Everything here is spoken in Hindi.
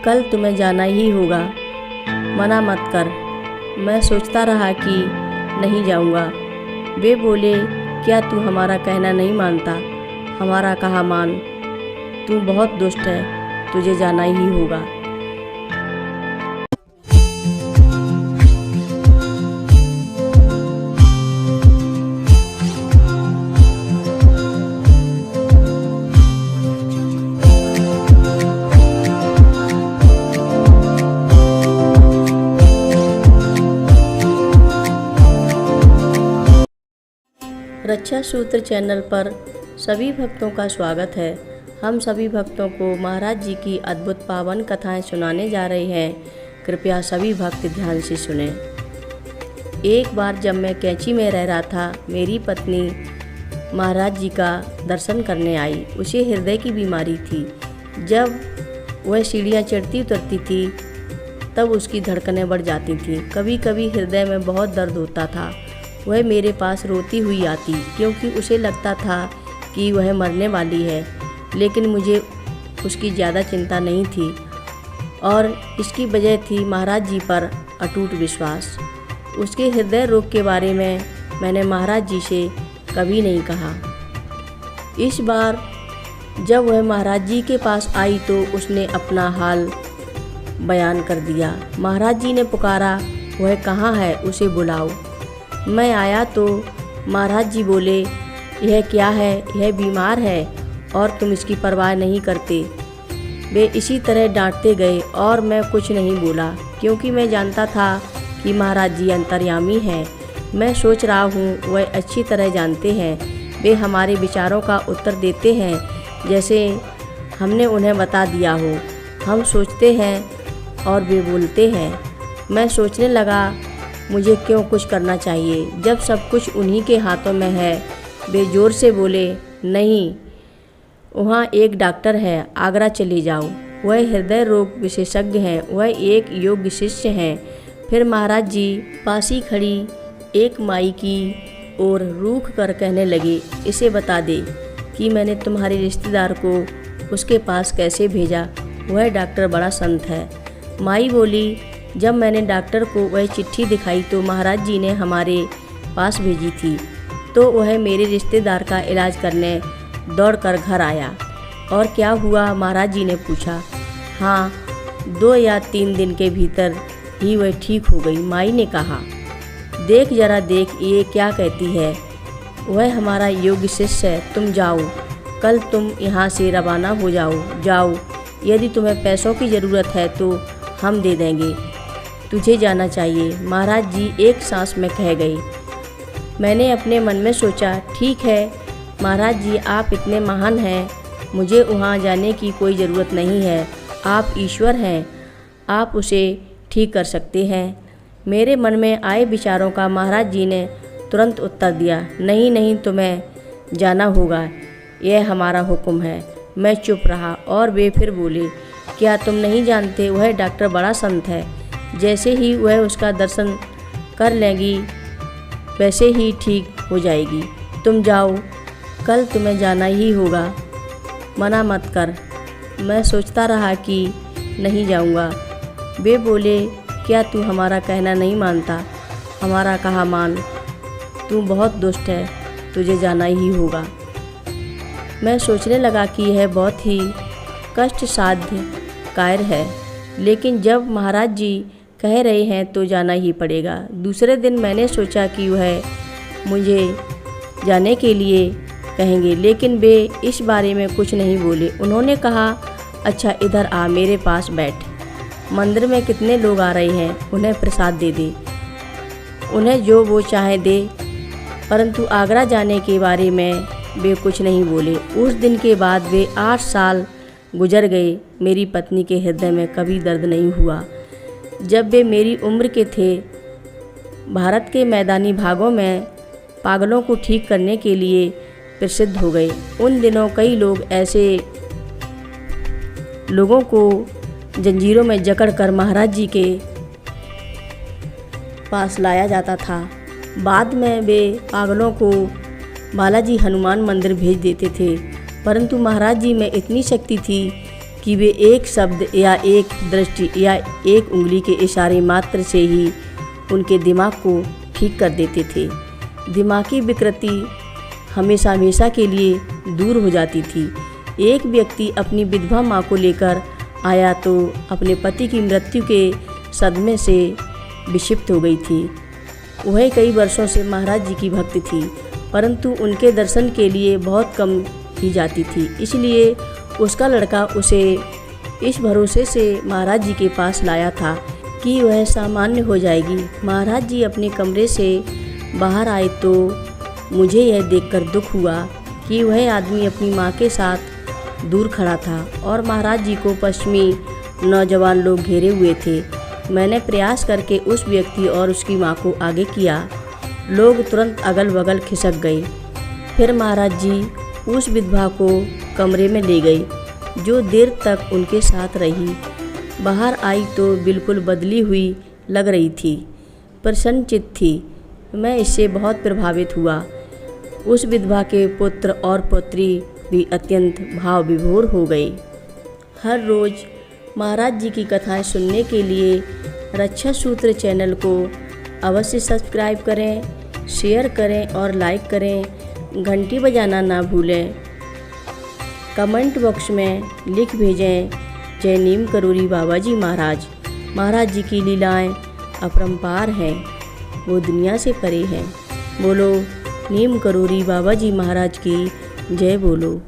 कल तुम्हें जाना ही होगा, मना मत कर। मैं सोचता रहा कि नहीं जाऊंगा। वे बोले, क्या तू हमारा कहना नहीं मानता? हमारा कहा मान। तू बहुत दुष्ट है, तुझे जाना ही होगा। रक्षा सूत्र चैनल पर सभी भक्तों का स्वागत है। हम सभी भक्तों को महाराज जी की अद्भुत पावन कथाएं सुनाने जा रहे हैं। कृपया सभी भक्त ध्यान से सुनें। एक बार जब मैं कैंची में रह रहा था, मेरी पत्नी महाराज जी का दर्शन करने आई। उसे हृदय की बीमारी थी। जब वह सीढ़ियाँ चढ़ती उतरती थी तब उसकी धड़कनें बढ़ जाती थीं। कभी कभी हृदय में बहुत दर्द होता था। वह मेरे पास रोती हुई आती, क्योंकि उसे लगता था कि वह मरने वाली है। लेकिन मुझे उसकी ज़्यादा चिंता नहीं थी, और इसकी वजह थी महाराज जी पर अटूट विश्वास। उसके हृदय रोग के बारे में मैंने महाराज जी से कभी नहीं कहा। इस बार जब वह महाराज जी के पास आई तो उसने अपना हाल बयान कर दिया। महाराज जी ने पुकारा, वह कहाँ है? उसे बुलाओ। मैं आया तो महाराज जी बोले, यह क्या है? यह बीमार है और तुम इसकी परवाह नहीं करते। वे इसी तरह डांटते गए और मैं कुछ नहीं बोला, क्योंकि मैं जानता था कि महाराज जी अंतर्यामी हैं। मैं सोच रहा हूँ वह अच्छी तरह जानते हैं। वे हमारे विचारों का उत्तर देते हैं जैसे हमने उन्हें बता दिया हो। हम सोचते हैं और वे बोलते हैं। मैं सोचने लगा, मुझे क्यों कुछ करना चाहिए जब सब कुछ उन्हीं के हाथों में है। वे जोर से बोले, नहीं, वहाँ एक डॉक्टर है, आगरा चले जाओ। वह हृदय रोग विशेषज्ञ हैं, वह एक योग्य शिष्य हैं। फिर महाराज जी पास ही खड़ी एक माई की ओर रूख कर कहने लगे, इसे बता दे कि मैंने तुम्हारे रिश्तेदार को उसके पास कैसे भेजा। वह डॉक्टर बड़ा संत है। माई बोली, जब मैंने डॉक्टर को वह चिट्ठी दिखाई तो महाराज जी ने हमारे पास भेजी थी, तो वह मेरे रिश्तेदार का इलाज करने दौड़कर घर आया। और क्या हुआ? महाराज जी ने पूछा। हाँ, 2 या 3 दिन के भीतर ही वह ठीक हो गई। माई ने कहा, देख जरा देख, ये क्या कहती है? वह हमारा योग्य शिष्य है। तुम जाओ, कल तुम यहाँ से रवाना हो जाओ। यदि तुम्हें पैसों की ज़रूरत है तो हम दे देंगे। तुझे जाना चाहिए। महाराज जी एक सांस में कह गए। मैंने अपने मन में सोचा, ठीक है महाराज जी, आप इतने महान हैं, मुझे वहाँ जाने की कोई ज़रूरत नहीं है। आप ईश्वर हैं, आप उसे ठीक कर सकते हैं। मेरे मन में आए विचारों का महाराज जी ने तुरंत उत्तर दिया, नहीं नहीं, तुम्हें जाना होगा, यह हमारा हुक्म है। मैं चुप रहा और वे फिर बोले, क्या तुम नहीं जानते वह डॉक्टर बड़ा संत है। जैसे ही वह उसका दर्शन कर लेगी वैसे ही ठीक हो जाएगी। तुम जाओ, कल तुम्हें जाना ही होगा, मना मत कर। मैं सोचता रहा कि नहीं जाऊंगा। वे बोले, क्या तू हमारा कहना नहीं मानता? हमारा कहा मान। तू बहुत दुष्ट है, तुझे जाना ही होगा। मैं सोचने लगा कि यह बहुत ही कष्ट साध्य कार्य है, लेकिन जब महाराज जी कह रहे हैं तो जाना ही पड़ेगा। दूसरे दिन मैंने सोचा कि वह मुझे जाने के लिए कहेंगे, लेकिन वे इस बारे में कुछ नहीं बोले। उन्होंने कहा, अच्छा इधर आ, मेरे पास बैठ। मंदिर में कितने लोग आ रहे हैं, उन्हें प्रसाद दे दे, उन्हें जो वो चाहे दे। परंतु आगरा जाने के बारे में वे कुछ नहीं बोले। उस दिन के बाद वे 8 साल गुजर गए। मेरी पत्नी के हृदय में कभी दर्द नहीं हुआ। जब वे मेरी उम्र के थे, भारत के मैदानी भागों में पागलों को ठीक करने के लिए प्रसिद्ध हो गए। उन दिनों कई लोग ऐसे लोगों को जंजीरों में जकड़कर महाराज जी के पास लाया जाता था। बाद में वे पागलों को बालाजी हनुमान मंदिर भेज देते थे, परंतु महाराज जी में इतनी शक्ति थी कि वे एक शब्द या एक दृष्टि या एक उंगली के इशारे मात्र से ही उनके दिमाग को ठीक कर देते थे। दिमागी विकृति हमेशा हमेशा के लिए दूर हो जाती थी। एक व्यक्ति अपनी विधवा माँ को लेकर आया तो अपने पति की मृत्यु के सदमे से विक्षिप्त हो गई थी। वह कई वर्षों से महाराज जी की भक्त थी, परंतु उनके दर्शन के लिए बहुत कम ही जाती थी। इसलिए उसका लड़का उसे इस भरोसे से महाराज जी के पास लाया था कि वह सामान्य हो जाएगी। महाराज जी अपने कमरे से बाहर आए तो मुझे यह देखकर दुख हुआ कि वह आदमी अपनी माँ के साथ दूर खड़ा था और महाराज जी को पश्चिमी नौजवान लोग घेरे हुए थे। मैंने प्रयास करके उस व्यक्ति और उसकी माँ को आगे किया। लोग तुरंत अगल बगल खिसक गए। फिर महाराज जी उस विधवा को कमरे में ले गई, जो देर तक उनके साथ रही। बाहर आई तो बिल्कुल बदली हुई लग रही थी, प्रसन्नचित्त थी। मैं इससे बहुत प्रभावित हुआ। उस विधवा के पुत्र और पुत्री भी अत्यंत भाव विभोर हो गए। हर रोज़ महाराज जी की कथाएं सुनने के लिए रक्षा सूत्र चैनल को अवश्य सब्सक्राइब करें, शेयर करें और लाइक करें। घंटी बजाना ना भूलें। कमेंट बॉक्स में लिख भेजें, जय नीम करोली बाबा जी महाराज। महाराज जी की लीलाएं अपरंपार हैं, वो दुनिया से परे हैं। बोलो नीम करोली बाबा जी महाराज की जय बोलो।